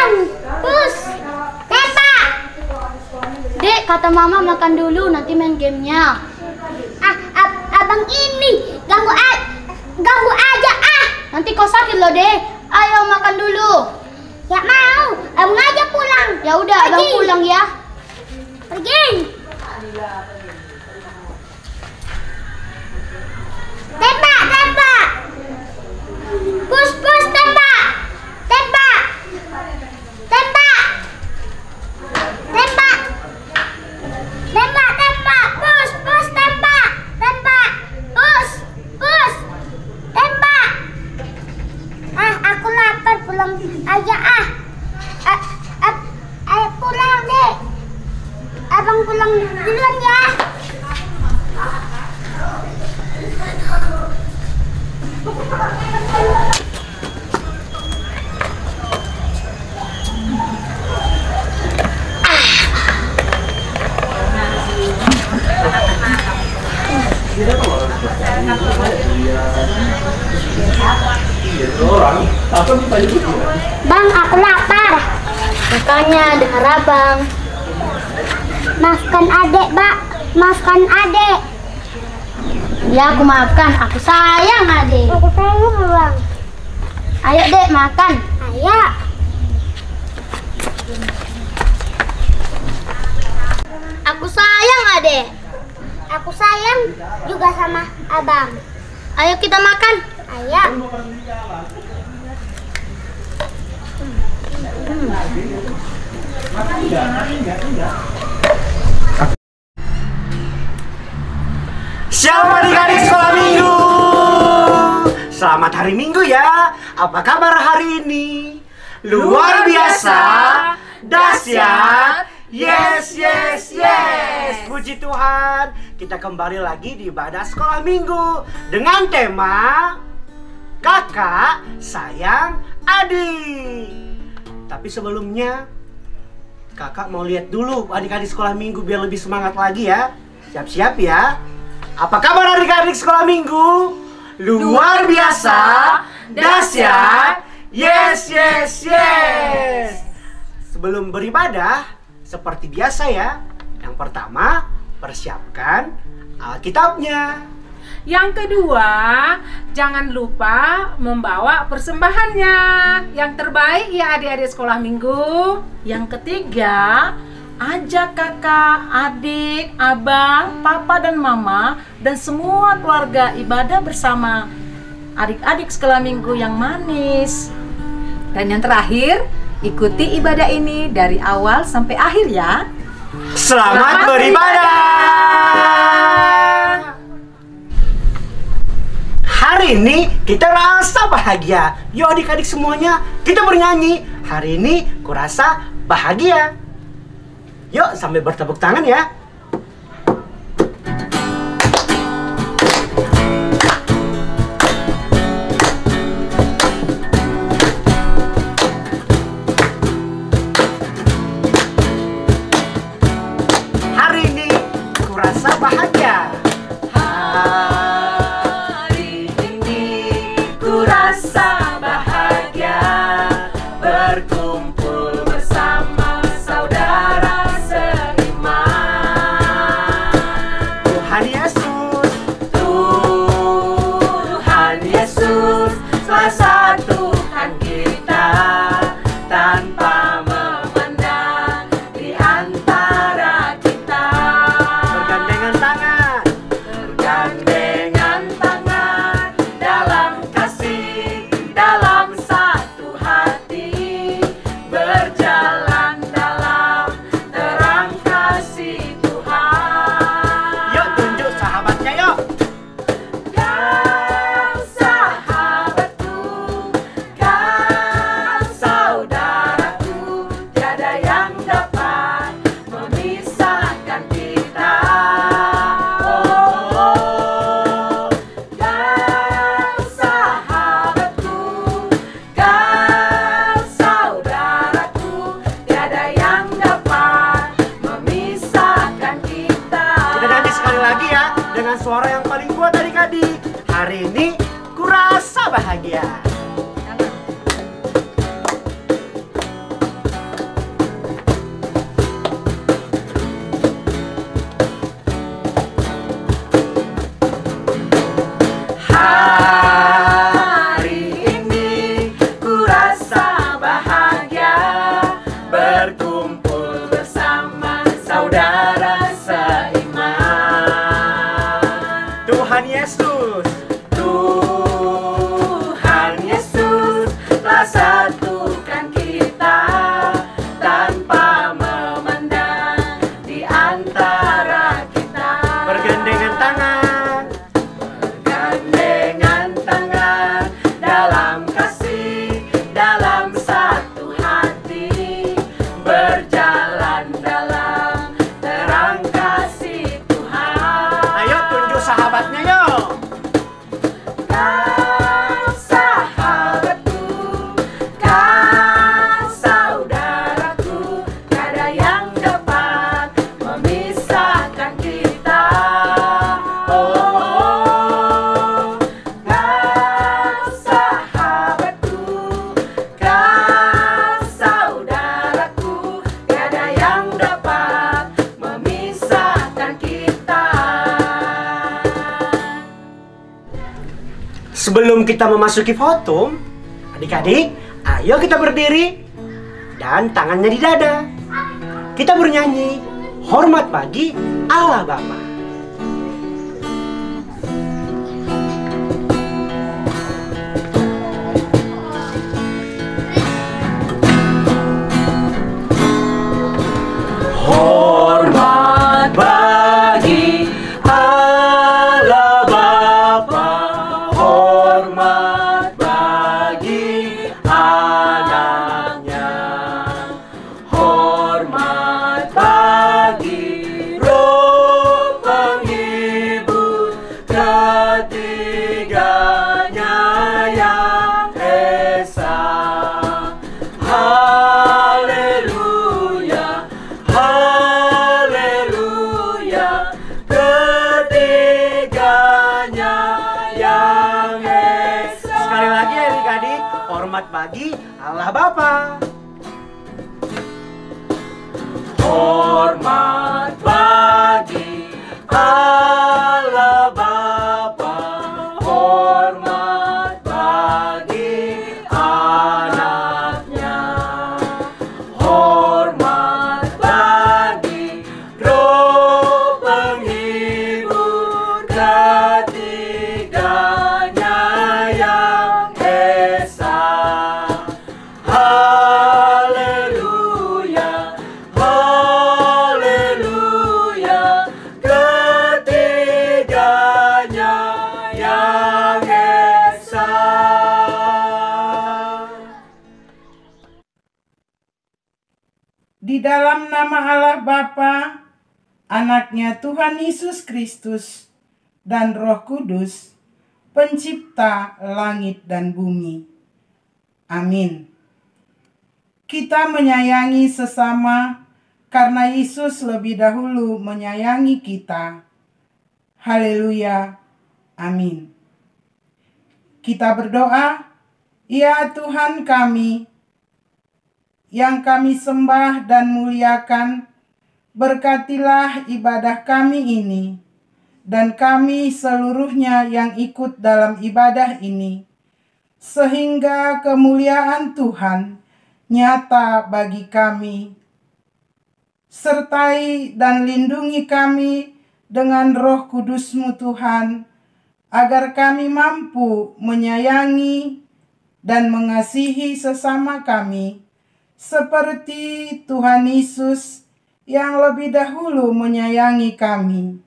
Abang, pus, tembak. Dek, kata mama makan dulu, nanti main gamenya. Abang ini ganggu aja ah. Nanti kau sakit loh, Dek. Ayo makan dulu. Ya mau, abang aja pulang. Ya udah, abang pulang ya. Pergi. Tembak, tembak. Pus, tembak. Tembak. Tembak. Tembak. Tembak, tembak. Pus, tembak. Tembak. Pus. Tembak. Ah, aku lapar, pulang aja ah. Ayo pulang, Dek. Abang pulang duluan ya. Bang, aku lapar. Makanya dengar abang. Maafkan adek, Mbak. Maafkan adek. Ya, aku maafkan. Aku sayang adek. Aku sayang, Bang. Ayo, Dek, makan. Ayo. Aku sayang adek. Aku sayang juga sama abang. Ayo kita makan. Ayo. Selamat adik-adik sekolah minggu. Selamat hari Minggu ya. Apa kabar hari ini? Luar biasa, dahsyat. Yes. Puji Tuhan, kita kembali lagi di ibadah sekolah minggu dengan tema Kakak Sayang Adik. Tapi sebelumnya, kakak mau lihat dulu adik-adik sekolah minggu biar lebih semangat lagi ya. Siap-siap ya. Apa kabar adik-adik sekolah minggu? Luar biasa, dahsyat. Yes. Sebelum beribadah, seperti biasa ya. Yang pertama, persiapkan Alkitabnya. Yang kedua, jangan lupa membawa persembahannya. Yang terbaik ya adik-adik sekolah minggu. Yang ketiga, ajak kakak, adik, abang, papa dan mama dan semua keluarga ibadah bersama adik-adik sekolah minggu yang manis. Dan yang terakhir, ikuti ibadah ini dari awal sampai akhir ya. Selamat beribadah. Hari ini kita rasa bahagia. Yuk adik-adik semuanya, kita bernyanyi. Hari ini kurasa bahagia. Yuk sambil bertepuk tangan ya. Hari ini kurasa bahagia. Hari ini kurasa bahagia. Berkumpul bersama saudara seiman. Tuhan Yesus, salah satu Tuhan kita, tanpa memandang di antara kita. Bergandengan tangan dalam kasih, dalam satu hati, berjalan dalam terang kasih Tuhan. Yuk tunjuk sahabatnya yuk. Kau sahabatku, kau saudaraku, tiada yang dapat memisahkan kita. Oh, kau sahabatku, kau saudaraku, tiada yang dapat memisahkan kita. Kita nyanyi sekali lagi ya, dengan suara yang paling kuat adik-adik. Hari ini kurasa bahagia. berjalan dalam terang kasih Tuhan. Ayo tunjuk sahabatnya yuk. Kau sahabatku, kau saudaraku, tiada yang dapat memisahkan kita. Oh, kau sahabatku, kau saudaraku, tiada yang dapat memisahkan kita. Sebelum kita memasuki foto, adik-adik, ayo kita berdiri dan tangannya di dada. Kita bernyanyi, hormat bagi Allah Bapa. Hormat bagi Allah Bapa, hormat bagi anaknya, hormat bagi Roh penghibur ketiganya yang esa. Haleluya, haleluya, ketiganya yang esa. Sekali lagi adik-adik, hormat bagi Allah Bapa. Hormat bagi Allah Bapa, hormat bagi anaknya, hormat bagi Roh penghibur ketiganya yang esa. Haleluya, haleluya, ketiganya yang esa. Di dalam nama Allah Bapa, Anaknya Tuhan Yesus Kristus, dan Roh Kudus, Pencipta langit dan bumi. Amin. Kita menyayangi sesama karena Yesus lebih dahulu menyayangi kita. Haleluya. Amin. Kita berdoa, ya Tuhan kami, yang kami sembah dan muliakan, berkatilah ibadah kami ini, dan kami seluruhnya yang ikut dalam ibadah ini, sehingga kemuliaan Tuhan nyata bagi kami. Sertai dan lindungi kami dengan Roh Kudus-Mu Tuhan, agar kami mampu menyayangi dan mengasihi sesama kami, seperti Tuhan Yesus yang lebih dahulu menyayangi kami.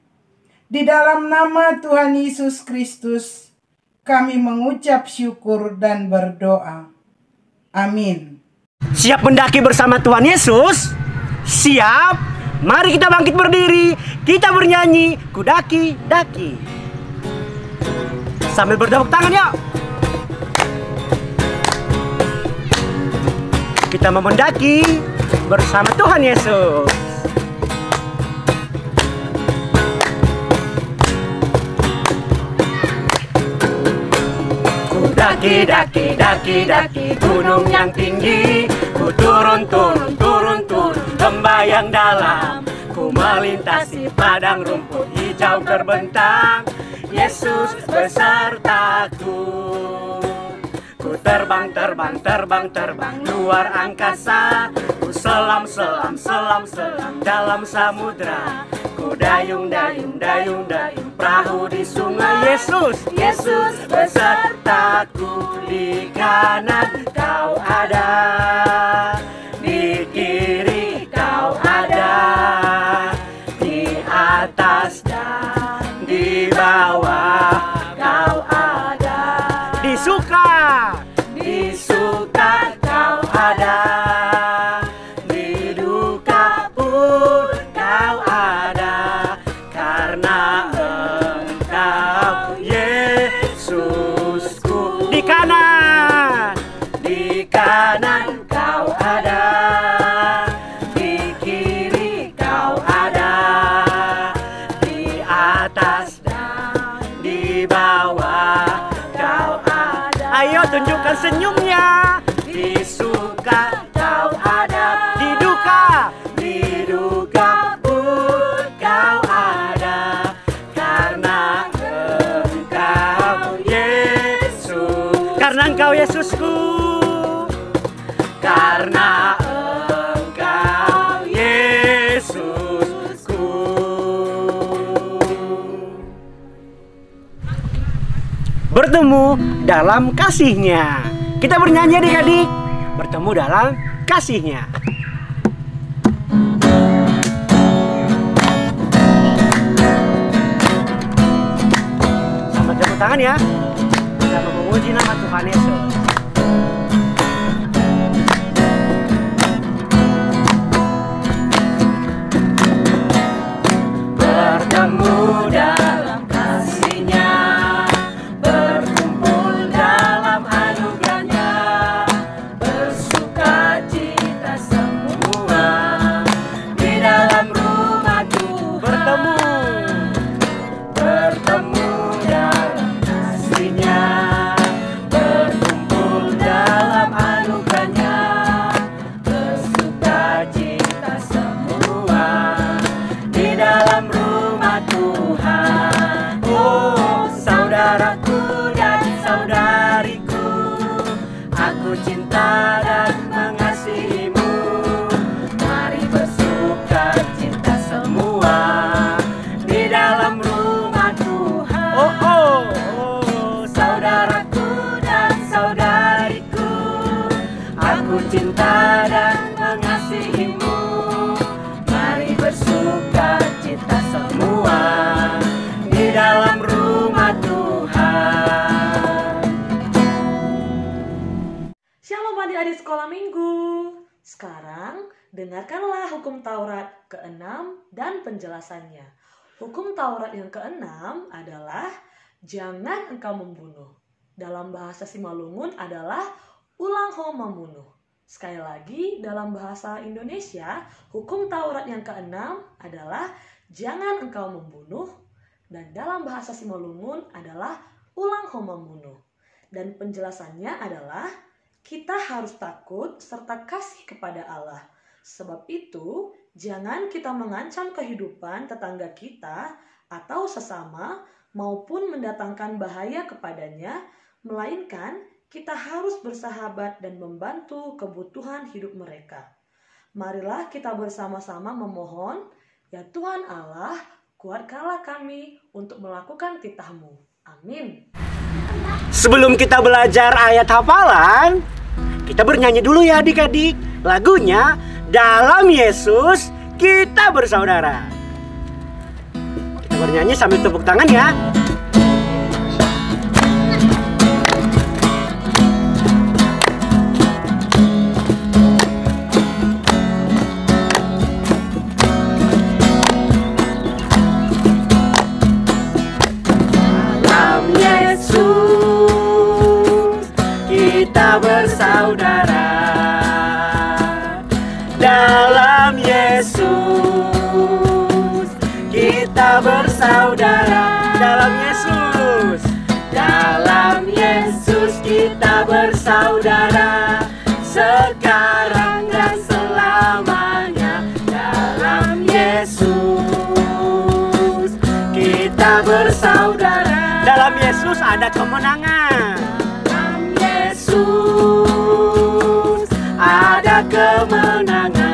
Di dalam nama Tuhan Yesus Kristus, kami mengucap syukur dan berdoa. Amin. Siap mendaki bersama Tuhan Yesus? Siap? Mari kita bangkit berdiri, kita bernyanyi, kudaki-daki. Sambil bertepuk tangan yuk. Kita mau mendaki bersama Tuhan Yesus. Ku daki, daki, daki, daki gunung yang tinggi. Ku turun, turun, turun, turun lembah yang dalam. Ku melintasi padang rumput hijau terbentang. Yesus besertaku. Ku terbang, terbang, terbang, terbang luar angkasa. Ku selam, selam, selam, selam dalam samudra. Ku dayung, dayung, dayung, dayung perahu di sungai. Yesus, Yesus besertaku. Di kanan kau ada, di kiri kau ada, di atas dan di bawah kau ada. Di suka kau ada, di rasakan senyumnya. Di suka kau ada, di duka pun kau ada. Karena Engkau Yesus, karena Engkau Yesusku, karena Engkau Yesusku. Bertemu dalam kasih-Nya. Kita bernyanyi adik-adik. Bertemu dalam kasih-Nya. Selamat tepuk tangan ya. Kita memuji nama Tuhan Yesus. Bertemu dalam kasih-Nya, berkumpul dalam anugerah-Nya, bersuka cita semua di dalam rumah Tuhan. Bertemu dalam kasih-Nya, berkumpul dalam anugerah-Nya, bersuka cita semua di dalam rumah Tuhan. Oh, saudaraku dan saudariku, aku cinta dan mengasihimu. Mari bersuka cita semua di dalam rumah Tuhan. Oh, oh, oh, saudaraku dan saudariku, aku cinta dan mengasihimu. Mari bersuka cita semua di dalam rumah Tuhan. Shalom adik-adik sekolah minggu. Sekarang dengarkanlah hukum Taurat ke-6 dan penjelasannya. Hukum Taurat yang ke-6 adalah jangan engkau membunuh. Dalam bahasa Simalungun adalah ulang ho membunuh. Sekali lagi, dalam bahasa Indonesia, hukum Taurat yang ke-6 adalah jangan engkau membunuh. Dan dalam bahasa Simalungun adalah ulang ho membunuh. Dan penjelasannya adalah kita harus takut serta kasih kepada Allah. Sebab itu, jangan kita mengancam kehidupan tetangga kita atau sesama maupun mendatangkan bahaya kepadanya, melainkan kita harus bersahabat dan membantu kebutuhan hidup mereka. Marilah kita bersama-sama memohon, ya Tuhan Allah, kuatkanlah kami untuk melakukan titah-Mu. Amin. Sebelum kita belajar ayat hafalan, kita bernyanyi dulu ya adik-adik. Lagunya Dalam Yesus Kita Bersaudara. Kita bernyanyi sambil tepuk tangan ya. Dalam Yesus kita bersaudara. Dalam Yesus kita bersaudara. Dalam Yesus, dalam Yesus kita bersaudara. Sekarang dan selamanya. Dalam Yesus kita bersaudara. Dalam Yesus ada kemenangan. Dalam Yesus ada kemenangan.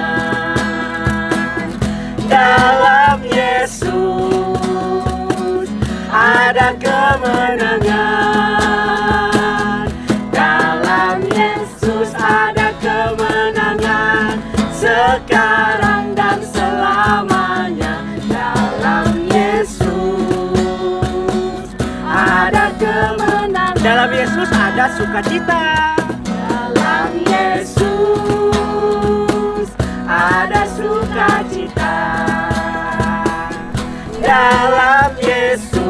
Dalam Yesus ada kemenangan. Dalam Yesus ada kemenangan. Sekarang dan selamanya. Dalam Yesus ada kemenangan. Dalam Yesus ada sukacita. Dalam Yesus ada sukacita. Dalam Yesus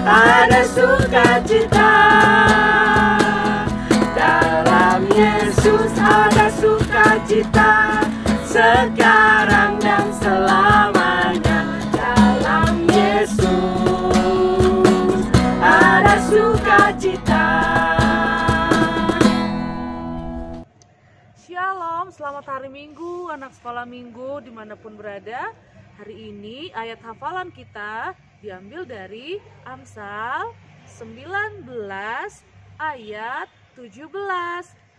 ada sukacita. Dalam Yesus ada sukacita. Sekarang dan selamanya. Dalam Yesus ada sukacita. Shalom, selamat hari Minggu, anak sekolah Minggu dimanapun berada. Hari ini ayat hafalan kita diambil dari Amsal 19 ayat 17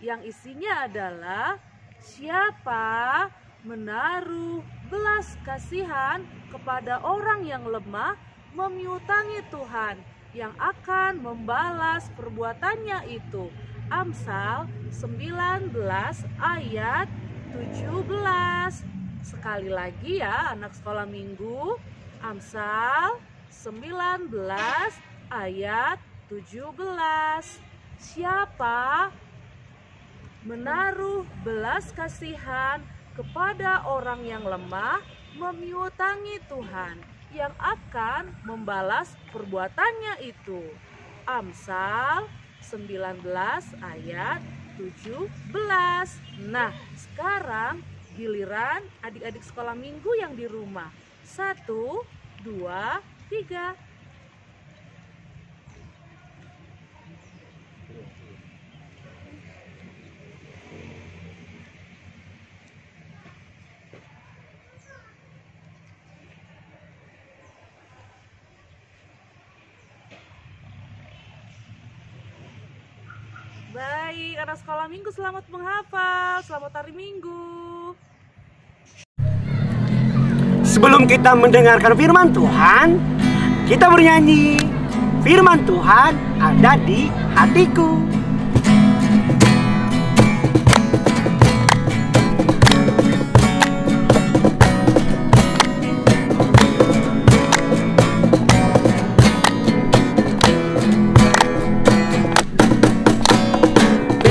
yang isinya adalah siapa menaruh belas kasihan kepada orang yang lemah memiutangi Tuhan yang akan membalas perbuatannya itu. Amsal 19 ayat 17. Sekali lagi ya anak sekolah minggu, Amsal 19 ayat 17. Siapa menaruh belas kasihan kepada orang yang lemah memiutangi Tuhan yang akan membalas perbuatannya itu. Amsal 19 ayat 17. Nah, sekarang giliran adik-adik sekolah minggu yang di rumah. 1, 2, 3. Baik, anak sekolah minggu selamat menghafal, selamat hari Minggu. Sebelum kita mendengarkan firman Tuhan, kita bernyanyi. Firman Tuhan ada di hatiku.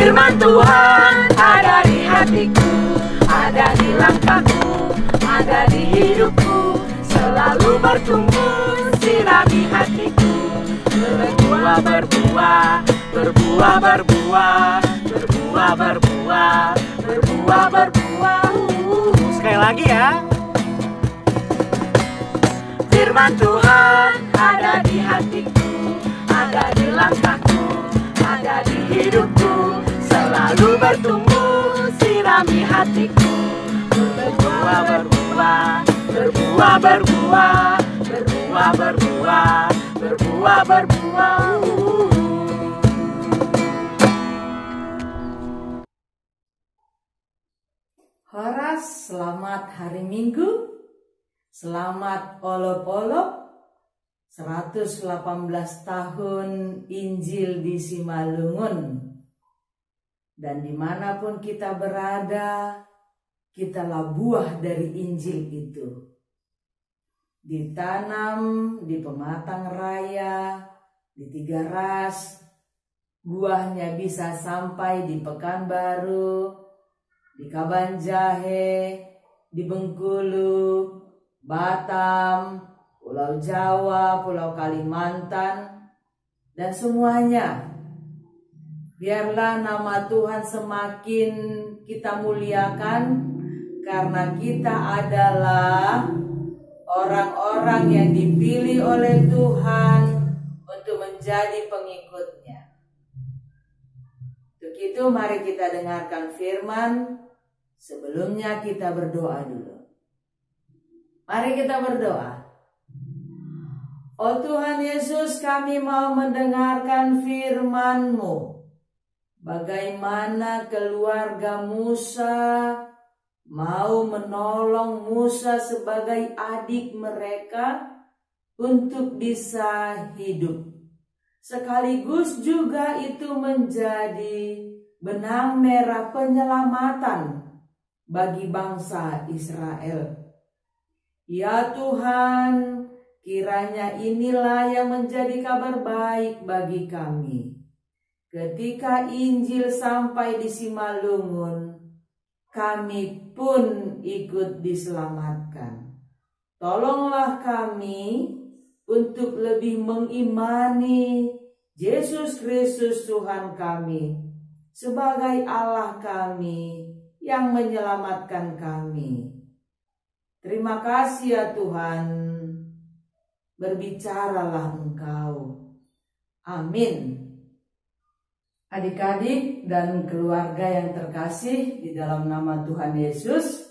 Firman Tuhan ada di hatiku, ada di langkahku, ada di hidupku, selalu bertumbuh, sirami hatiku. Berbuah, berbuah, berbuah, berbuah, berbuah, berbuah, berbuah, berbuah. Sekali lagi ya. Firman Tuhan ada di hatiku, ada di langkahku, ada di hidupku, selalu bertumbuh, sirami hatiku. Berbuah, berbuah, berbuah, berbuah, berbuah, berbuah, berbuah, berbuah. Horas, selamat hari Minggu. Selamat olok-olok 118 tahun Injil di Simalungun. Dan dimanapun kita berada, kitalah buah dari Injil itu. Ditanam di Pematang Raya, di Tiga Ras, buahnya bisa sampai di Pekanbaru, di Kabanjahe, di Bengkulu, Batam, Pulau Jawa, Pulau Kalimantan, dan semuanya. Biarlah nama Tuhan semakin kita muliakan, karena kita adalah orang-orang yang dipilih oleh Tuhan untuk menjadi pengikutnya. Untuk itu mari kita dengarkan firman. Sebelumnya kita berdoa dulu. Mari kita berdoa. Oh Tuhan Yesus, kami mau mendengarkan firman-Mu. Bagaimana keluarga Musa mau menolong Musa sebagai adik mereka untuk bisa hidup. Sekaligus juga itu menjadi benang merah penyelamatan bagi bangsa Israel. Ya Tuhan, kiranya inilah yang menjadi kabar baik bagi kami. Ketika Injil sampai di Simalungun, kami pun ikut diselamatkan. Tolonglah kami untuk lebih mengimani Yesus Kristus Tuhan kami sebagai Allah kami yang menyelamatkan kami. Terima kasih ya Tuhan, berbicaralah Engkau. Amin. Adik-adik dan keluarga yang terkasih di dalam nama Tuhan Yesus,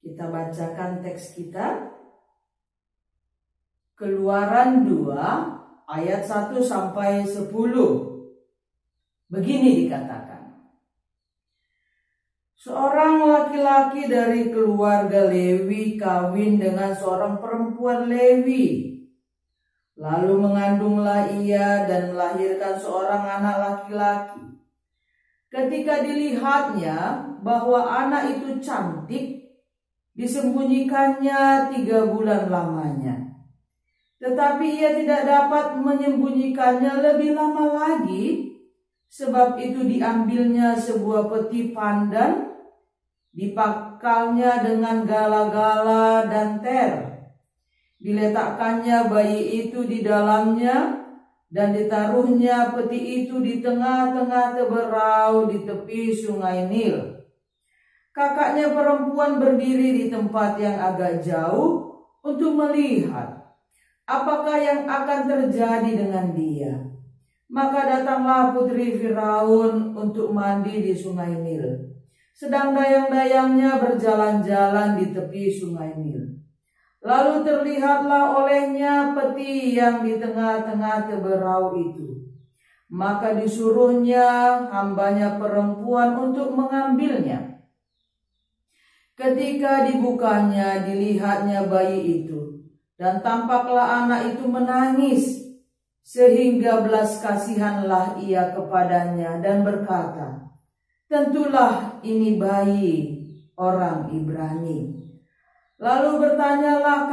kita bacakan teks kita. Keluaran 2 ayat 1 sampai 10. Begini dikatakan. Seorang laki-laki dari keluarga Lewi kawin dengan seorang perempuan Lewi. Lalu mengandunglah ia dan melahirkan seorang anak laki-laki. Ketika dilihatnya bahwa anak itu cantik, disembunyikannya 3 bulan lamanya. Tetapi ia tidak dapat menyembunyikannya lebih lama lagi, sebab itu diambilnya sebuah peti pandan, dipakalnya dengan gala-gala dan ter. Diletakkannya bayi itu di dalamnya dan ditaruhnya peti itu di tengah-tengah teberau di tepi sungai Nil. Kakaknya perempuan berdiri di tempat yang agak jauh untuk melihat apakah yang akan terjadi dengan dia. Maka datanglah putri Firaun untuk mandi di sungai Nil. Sedang dayang-dayangnya berjalan-jalan di tepi sungai Nil. Lalu terlihatlah olehnya peti yang di tengah-tengah teberau itu. Maka disuruhnya hambanya perempuan untuk mengambilnya. Ketika dibukanya, dilihatnya bayi itu, dan tampaklah anak itu menangis, sehingga belas kasihanlah ia kepadanya dan berkata, "Tentulah ini bayi orang Ibrani." Lalu bertanyalah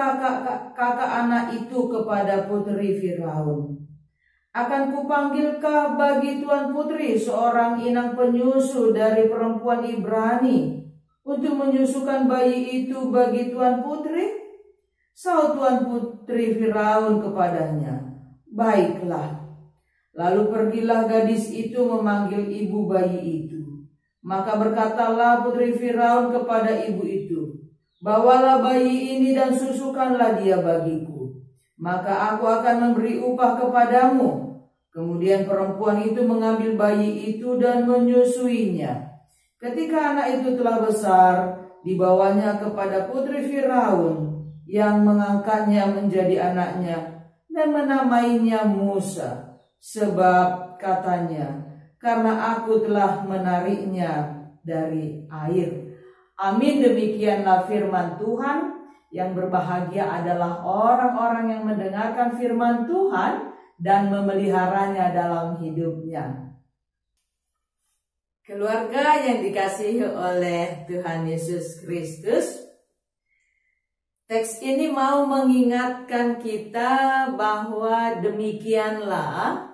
kakak anak itu kepada putri Firaun, "Akan kupanggilkah bagi tuan putri seorang inang penyusu dari perempuan Ibrani untuk menyusukan bayi itu bagi tuan putri?" Sahut tuan putri Firaun kepadanya, "Baiklah." Lalu pergilah gadis itu memanggil ibu bayi itu. Maka berkatalah putri Firaun kepada ibu itu, "Bawalah bayi ini dan susukanlah dia bagiku, maka aku akan memberi upah kepadamu." Kemudian perempuan itu mengambil bayi itu dan menyusuinya. Ketika anak itu telah besar, dibawanya kepada putri Firaun yang mengangkatnya menjadi anaknya dan menamainya Musa, sebab katanya, "Karena aku telah menariknya dari air." Amin. Demikianlah firman Tuhan. Yang berbahagia adalah orang-orang yang mendengarkan firman Tuhan dan memeliharanya dalam hidupnya. Keluarga yang dikasihi oleh Tuhan Yesus Kristus, teks ini mau mengingatkan kita bahwa demikianlah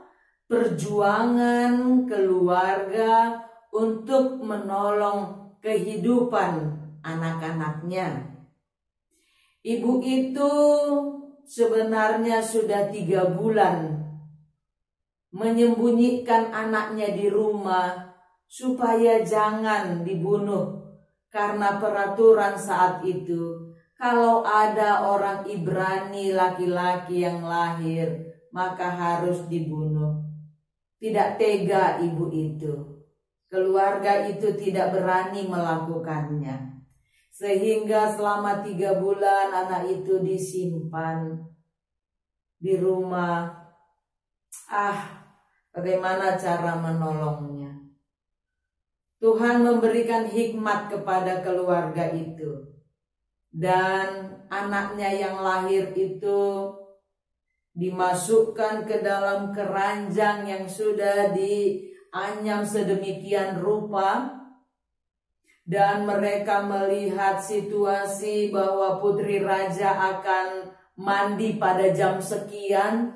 perjuangan keluarga untuk menolong kehidupan anak-anaknya. Ibu itu sebenarnya sudah 3 bulan menyembunyikan anaknya di rumah supaya jangan dibunuh, karena peraturan saat itu kalau ada orang Ibrani laki-laki yang lahir maka harus dibunuh. Tidak tega ibu itu. Keluarga itu tidak berani melakukannya. Sehingga selama 3 bulan anak itu disimpan di rumah. Bagaimana cara menolongnya? Tuhan memberikan hikmat kepada keluarga itu. Dan anaknya yang lahir itu dimasukkan ke dalam keranjang yang sudah dianyam sedemikian rupa, dan mereka melihat situasi bahwa putri raja akan mandi pada jam sekian,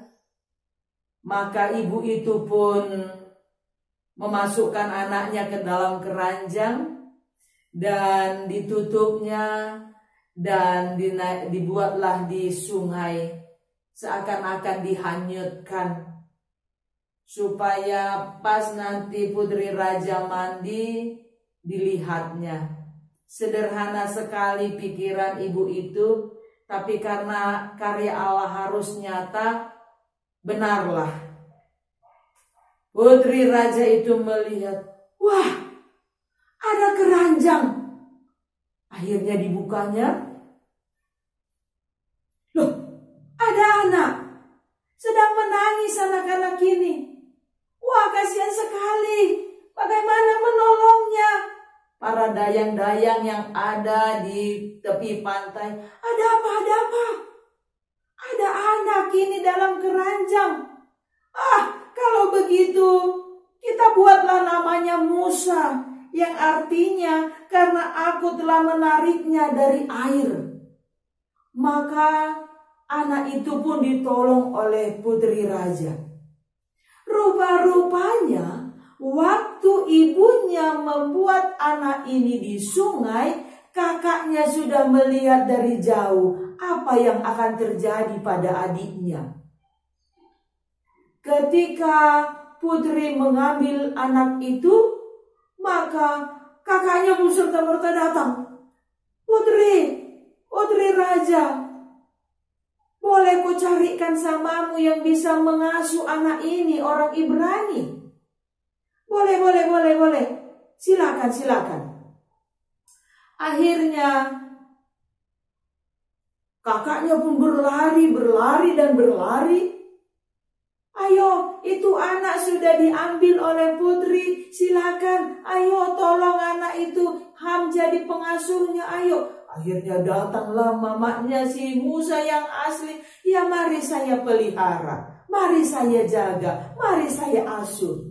maka ibu itu pun memasukkan anaknya ke dalam keranjang dan ditutupnya, dan dibuatlah di sungai seakan-akan dihanyutkan, supaya pas nanti putri raja mandi dilihatnya. Sederhana sekali pikiran ibu itu, tapi karena karya Allah harus nyata, benarlah Putri raja itu melihat, wah, ada keranjang. Akhirnya dibukanya. Loh, ada anak sedang menangis anak-anak ini. Wah, kasihan sekali. Bagaimana menolongnya? Para dayang-dayang yang ada di tepi pantai, ada apa, ada apa? Ada anak ini dalam keranjang. Kalau begitu, kita buatlah namanya Musa, yang artinya karena aku telah menariknya dari air. Maka anak itu pun ditolong oleh putri raja. Rupa-rupanya waktu ibunya membuat anak ini di sungai, kakaknya sudah melihat dari jauh apa yang akan terjadi pada adiknya. Ketika putri mengambil anak itu, maka kakaknya pun serta-merta datang. Putri raja, boleh ku carikan samamu yang bisa mengasuh anak ini, orang Ibrani? Boleh. Silakan. Akhirnya kakaknya pun berlari. Ayo, itu anak sudah diambil oleh putri. Silakan, ayo tolong anak itu, Ham jadi pengasuhnya, ayo. Akhirnya datanglah mamanya si Musa yang asli. Ya, mari saya pelihara, mari saya jaga, mari saya asuh.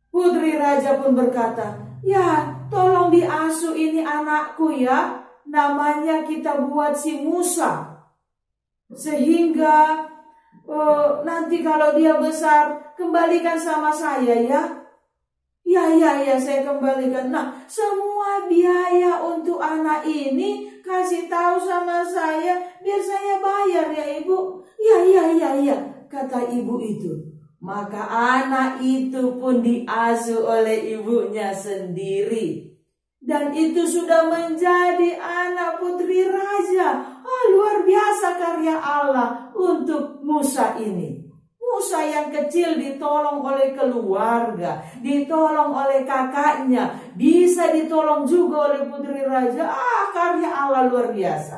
Putri raja pun berkata, ya tolong diasuh ini anakku ya. Namanya kita buat si Musa. Sehingga nanti kalau dia besar, kembalikan sama saya ya. Ya, saya kembalikan. Nah, semua biaya untuk anak ini kasih tahu sama saya, biar saya bayar ya ibu. Ya, kata ibu itu. Maka anak itu pun diasuh oleh ibunya sendiri. Dan itu sudah menjadi anak putri raja. Luar biasa karya Allah untuk Musa ini. Musa yang kecil ditolong oleh keluarga, ditolong oleh kakaknya, bisa ditolong juga oleh putri raja. Karya Allah luar biasa.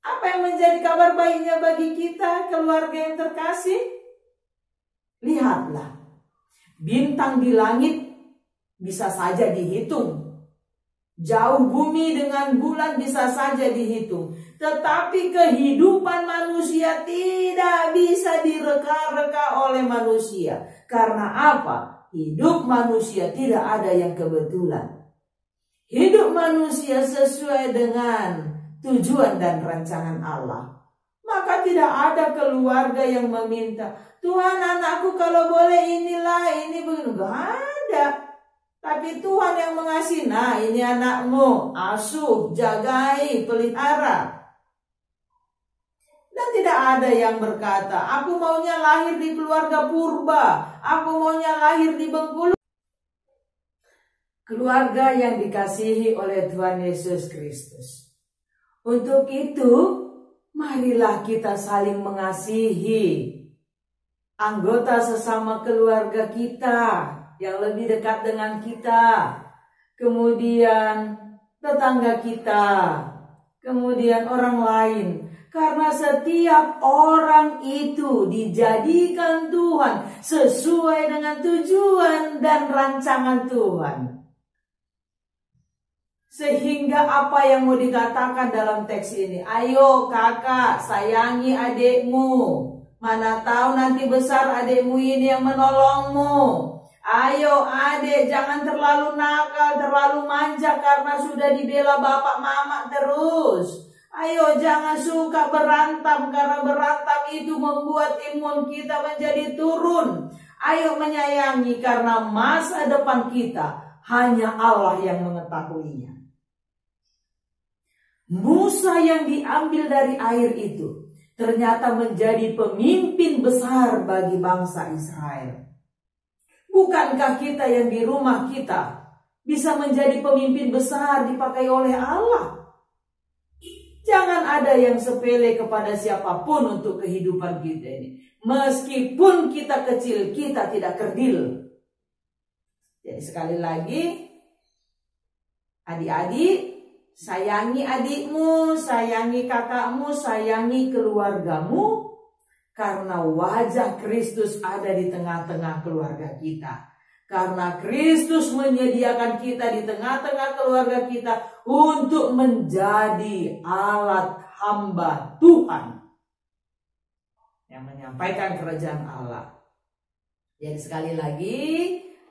Apa yang menjadi kabar baiknya bagi kita, keluarga yang terkasih? Lihatlah, bintang di langit bisa saja dihitung. Jauh bumi dengan bulan bisa saja dihitung. Tetapi kehidupan manusia tidak bisa direka-reka oleh manusia. Karena apa? Hidup manusia tidak ada yang kebetulan. Hidup manusia sesuai dengan tujuan dan rancangan Allah. Maka tidak ada keluarga yang meminta, Tuhan anakku kalau boleh inilah, ini begini. Gak ada. Tapi Tuhan yang mengasihi, nah ini anakmu, asuh, jagai, pelihara. Dan tidak ada yang berkata, aku maunya lahir di keluarga purba, aku maunya lahir di Bengkulu. Keluarga yang dikasihi oleh Tuhan Yesus Kristus. Untuk itu, marilah kita saling mengasihi anggota sesama keluarga kita yang lebih dekat dengan kita, kemudian tetangga kita, kemudian orang lain. Karena setiap orang itu dijadikan Tuhan sesuai dengan tujuan dan rancangan Tuhan. Sehingga apa yang mau dikatakan dalam teks ini? Ayo kakak, sayangi adikmu. Mana tahu nanti besar adikmu ini yang menolongmu. Ayo adik, jangan terlalu nakal, terlalu manja karena sudah dibela bapak mama terus. Ayo jangan suka berantem karena berantem itu membuat imun kita menjadi turun. Ayo menyayangi karena masa depan kita hanya Allah yang mengetahuinya. Musa yang diambil dari air itu ternyata menjadi pemimpin besar bagi bangsa Israel. Bukankah kita yang di rumah kita bisa menjadi pemimpin besar dipakai oleh Allah? Jangan ada yang sepele kepada siapapun untuk kehidupan kita ini. Meskipun kita kecil, kita tidak kerdil. Jadi sekali lagi, adik-adik, sayangi adikmu, sayangi kakakmu, sayangi keluargamu. Karena wajah Kristus ada di tengah-tengah keluarga kita. Karena Kristus menyediakan kita di tengah-tengah keluarga kita untuk menjadi alat hamba Tuhan yang menyampaikan kerajaan Allah. Jadi sekali lagi,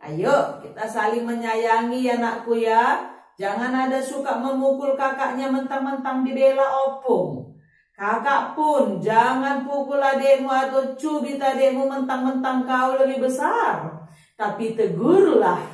ayo kita saling menyayangi ya anakku ya. Jangan ada suka memukul kakaknya mentang-mentang dibela opung. Kakak pun jangan pukul adikmu atau cubit adikmu mentang-mentang kau lebih besar. Tapi tegurlah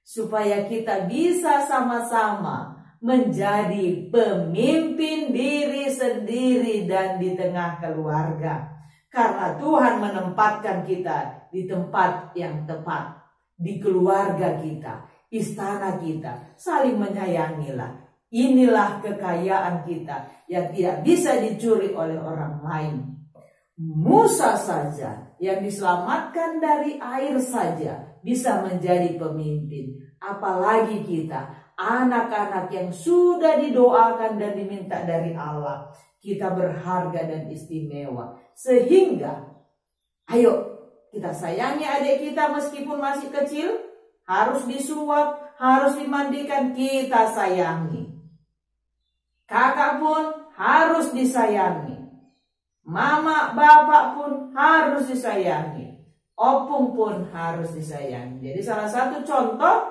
supaya kita bisa sama-sama menjadi pemimpin diri sendiri dan di tengah keluarga. Karena Tuhan menempatkan kita di tempat yang tepat, di keluarga kita, istana kita. Saling menyayangilah. Inilah kekayaan kita yang tidak bisa dicuri oleh orang lain. Musa saja yang diselamatkan dari air saja bisa menjadi pemimpin. Apalagi kita, anak-anak yang sudah didoakan dan diminta dari Allah. Kita berharga dan istimewa. Sehingga, ayo kita sayangi adik kita meskipun masih kecil. Harus disuap, harus dimandikan, kita sayangi. Kakak pun harus disayangi. Mama, bapak pun harus disayangi. Opung pun harus disayangi. Jadi salah satu contoh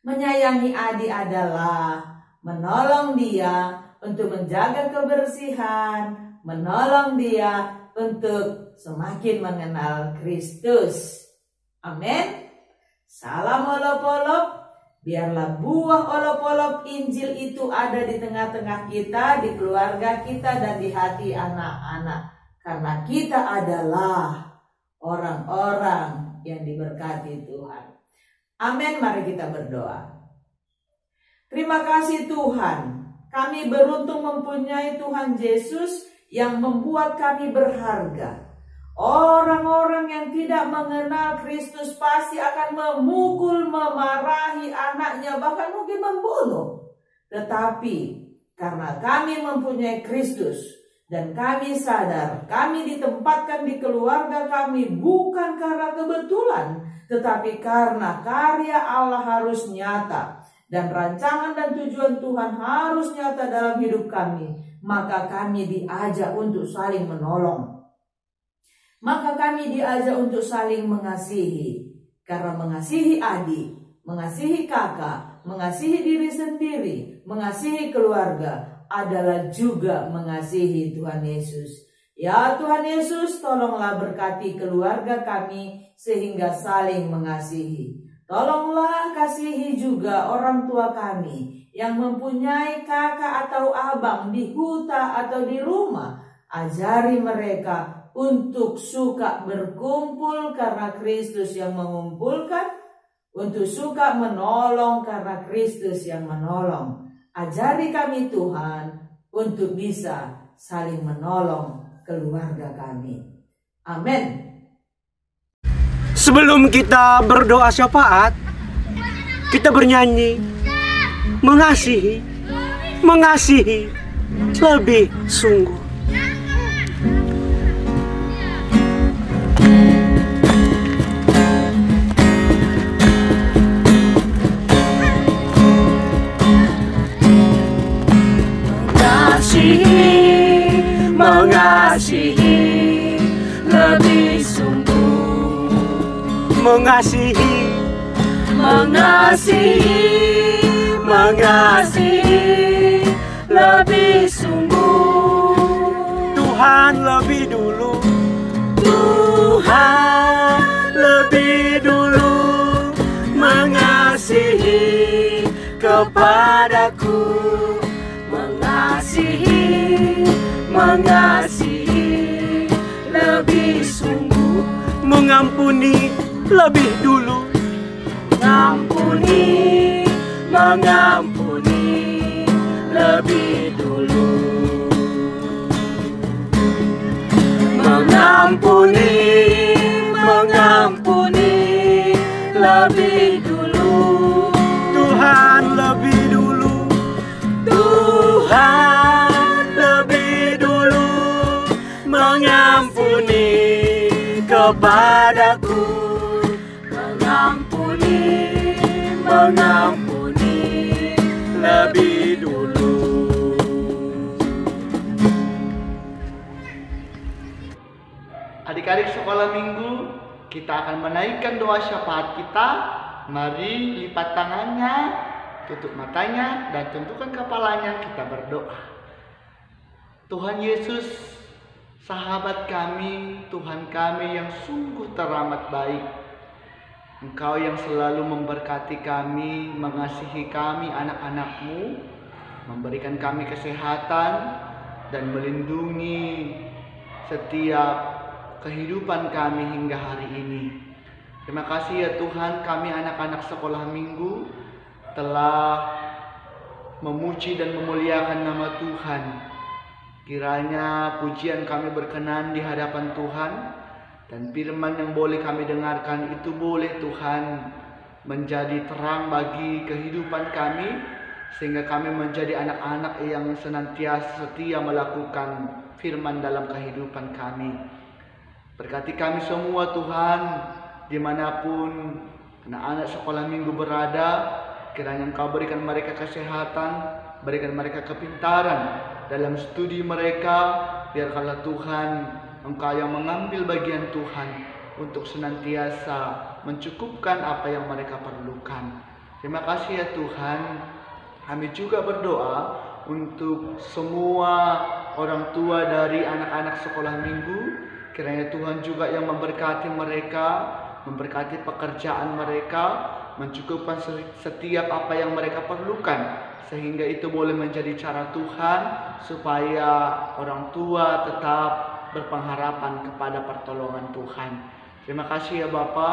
menyayangi adik adalah menolong dia untuk menjaga kebersihan, menolong dia untuk semakin mengenal Kristus. Amin. Salam olop-olop. Biarlah buah olop-olop Injil itu ada di tengah-tengah kita, di keluarga kita, dan di hati anak-anak. Karena kita adalah orang-orang yang diberkati Tuhan. Amin, mari kita berdoa. Terima kasih Tuhan. Kami beruntung mempunyai Tuhan Yesus yang membuat kami berharga. Orang-orang yang tidak mengenal Kristus pasti akan memukul, memarahi anaknya, bahkan mungkin membunuh. Tetapi karena kami mempunyai Kristus dan kami sadar kami ditempatkan di keluarga kami bukan karena kebetulan, tetapi karena karya Allah harus nyata dan rancangan dan tujuan Tuhan harus nyata dalam hidup kami, maka kami diajak untuk saling menolong. Maka kami diajak untuk saling mengasihi. Karena mengasihi adik, mengasihi kakak, mengasihi diri sendiri, mengasihi keluarga adalah juga mengasihi Tuhan Yesus. Ya Tuhan Yesus, tolonglah berkati keluarga kami sehingga saling mengasihi. Tolonglah kasihi juga orang tua kami yang mempunyai kakak atau abang di huta atau di rumah. Ajari mereka untuk suka berkumpul karena Kristus yang mengumpulkan, untuk suka menolong karena Kristus yang menolong. Ajari kami Tuhan untuk bisa saling menolong keluarga kami. Amin. Sebelum kita berdoa syafaat, kita bernyanyi, mengasihi, mengasihi lebih sungguh. Mengasihi lebih sungguh, Mengasihi, mengasihi, mengasihi lebih sungguh. Tuhan lebih dulu, Tuhan lebih dulu mengasihi kepadaku. Mengasihi, mengasihi lebih sungguh. mengampuni lebih dulu, Mengampuni, mengampuni lebih dulu. mengampuni, mengampuni lebih dulu. Tuhan lebih dulu. Tuhan lebih dulu mengampuni kepadaku, mengampuni, mengampuni lebih dulu. Adik-adik sekolah minggu, kita akan menaikkan doa syafaat kita. Mari lipat tangannya, tutup matanya, dan tundukkan kepalanya. Kita berdoa. Tuhan Yesus, sahabat kami, Tuhan kami yang sungguh teramat baik. Engkau yang selalu memberkati kami, mengasihi kami anak-anak-Mu, memberikan kami kesehatan dan melindungi setiap kehidupan kami hingga hari ini. Terima kasih ya Tuhan, kami anak-anak sekolah minggu telah memuji dan memuliakan nama Tuhan. Kiranya pujian kami berkenan di hadapan Tuhan, dan firman yang boleh kami dengarkan itu boleh Tuhan menjadi terang bagi kehidupan kami, sehingga kami menjadi anak-anak yang senantiasa setia melakukan firman dalam kehidupan kami. Berkati kami semua Tuhan, dimanapun anak-anak sekolah minggu berada, kiranya Engkau berikan mereka kesehatan, berikan mereka kepintaran dalam studi mereka. Biarkanlah Tuhan Engkau yang mengambil bagian Tuhan untuk senantiasa mencukupkan apa yang mereka perlukan. Terima kasih ya Tuhan. Kami juga berdoa untuk semua orang tua dari anak-anak sekolah minggu. Kiranya Tuhan juga yang memberkati mereka, memberkati pekerjaan mereka, mencukupkan setiap apa yang mereka perlukan, sehingga itu boleh menjadi cara Tuhan supaya orang tua tetap berpengharapan kepada pertolongan Tuhan. Terima kasih ya Bapa.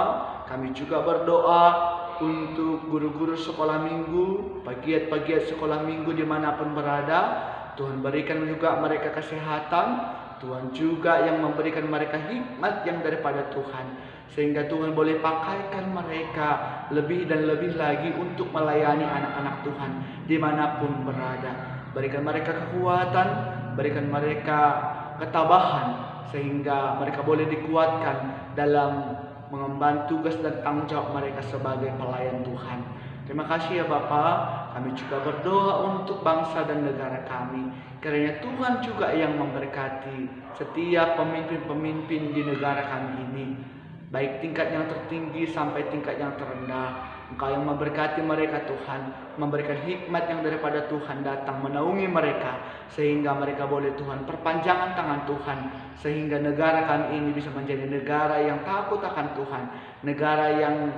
Kami juga berdoa untuk guru-guru sekolah minggu, pegiat-pegiat sekolah minggu dimanapun berada. Tuhan berikan juga mereka kesehatan, Tuhan juga yang memberikan mereka hikmat yang daripada Tuhan, sehingga Tuhan boleh pakaikan mereka lebih dan lebih lagi untuk melayani anak-anak Tuhan dimanapun berada. Berikan mereka kekuatan, berikan mereka ketabahan, sehingga mereka boleh dikuatkan dalam mengemban tugas dan tanggung jawab mereka sebagai pelayan Tuhan. Terima kasih ya Bapa. Kami juga berdoa untuk bangsa dan negara kami. Kiranya Tuhan juga yang memberkati setiap pemimpin-pemimpin di negara kami ini, baik tingkat yang tertinggi sampai tingkat yang terendah. Engkau yang memberkati mereka Tuhan, memberikan hikmat yang daripada Tuhan datang menaungi mereka, sehingga mereka boleh Tuhan perpanjangan tangan Tuhan, sehingga negara kami ini bisa menjadi negara yang takut akan Tuhan, negara yang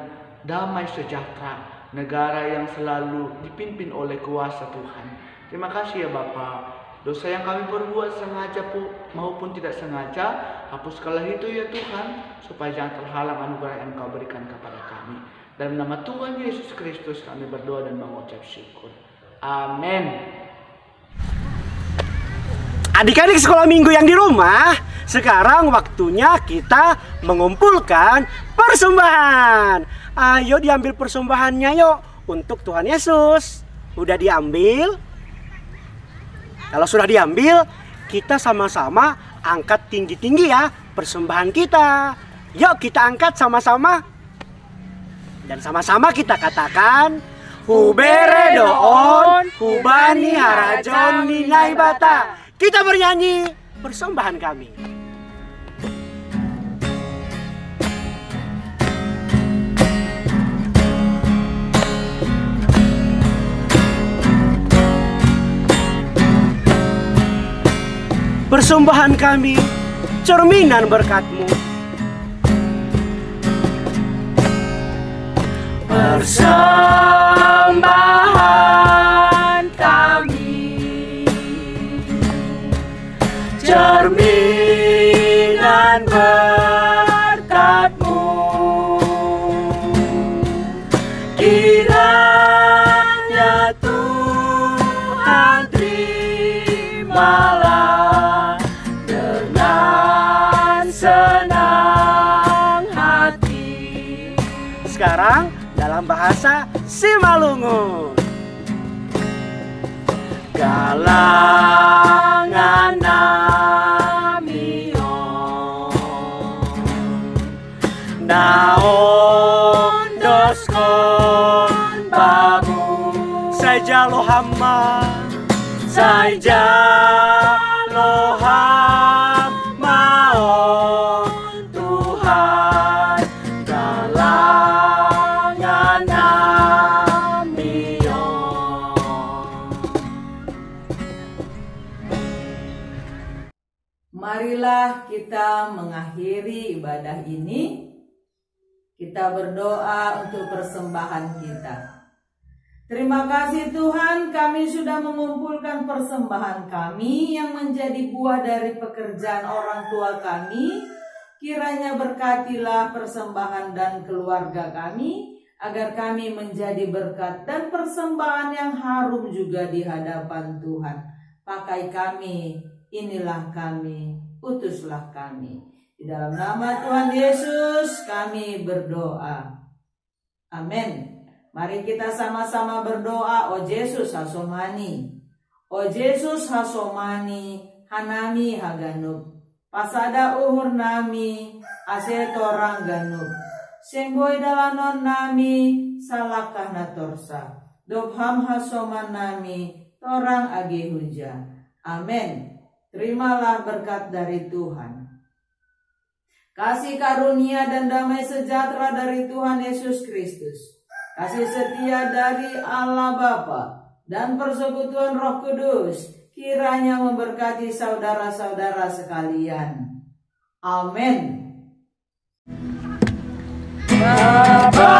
damai sejahtera, negara yang selalu dipimpin oleh kuasa Tuhan. Terima kasih ya Bapa. Dosa yang kami perbuat sengaja maupun tidak sengaja, hapuskanlah itu ya Tuhan, supaya jangan terhalang anugerah yang Engkau berikan kepada kami. Dalam nama Tuhan Yesus Kristus kami berdoa dan mengucap syukur. Amin. Adik-adik sekolah minggu yang di rumah, sekarang waktunya kita mengumpulkan persembahan. Ayo diambil persembahannya yuk untuk Tuhan Yesus. Udah diambil? Kalau sudah diambil, kita sama-sama angkat tinggi-tinggi ya persembahan kita. Yuk kita angkat sama-sama. Dan sama-sama kita katakan, Hubere doon, hubani harajon ninai bata. Kita bernyanyi persembahan kami. Persembahan kami, cerminan berkat-Mu. Persembahan kami, cerminan berkat-Mu. Kiranya Tuhan terimalah dengan bahasa Simalungun. Galangan namion naon doskon babu Saja lo hama, saja loham mau Tuhan galangan namion. Marilah kita mengakhiri ibadah ini. Kita berdoa untuk persembahan kita. Terima kasih Tuhan, kami sudah mengumpulkan persembahan kami yang menjadi buah dari pekerjaan orang tua kami. Kiranya berkatilah persembahan dan keluarga kami, agar kami menjadi berkat dan persembahan yang harum juga di hadapan Tuhan. Pakai kami, inilah kami, utuslah kami. Di dalam nama Tuhan Yesus kami berdoa. Amin. Mari kita sama-sama berdoa. O Yesus hasomani, O Yesus hasomani, hanami haganub, pasada uhur nami, ase torang ganub, sengboy dalanon nami, salakah natorsa, dobham hasoman nami, torang age huja. Amin. Terimalah berkat dari Tuhan. Kasih karunia dan damai sejahtera dari Tuhan Yesus Kristus, kasih setia dari Allah Bapa dan persekutuan Roh Kudus kiranya memberkati saudara-saudara sekalian. Amin. Bapa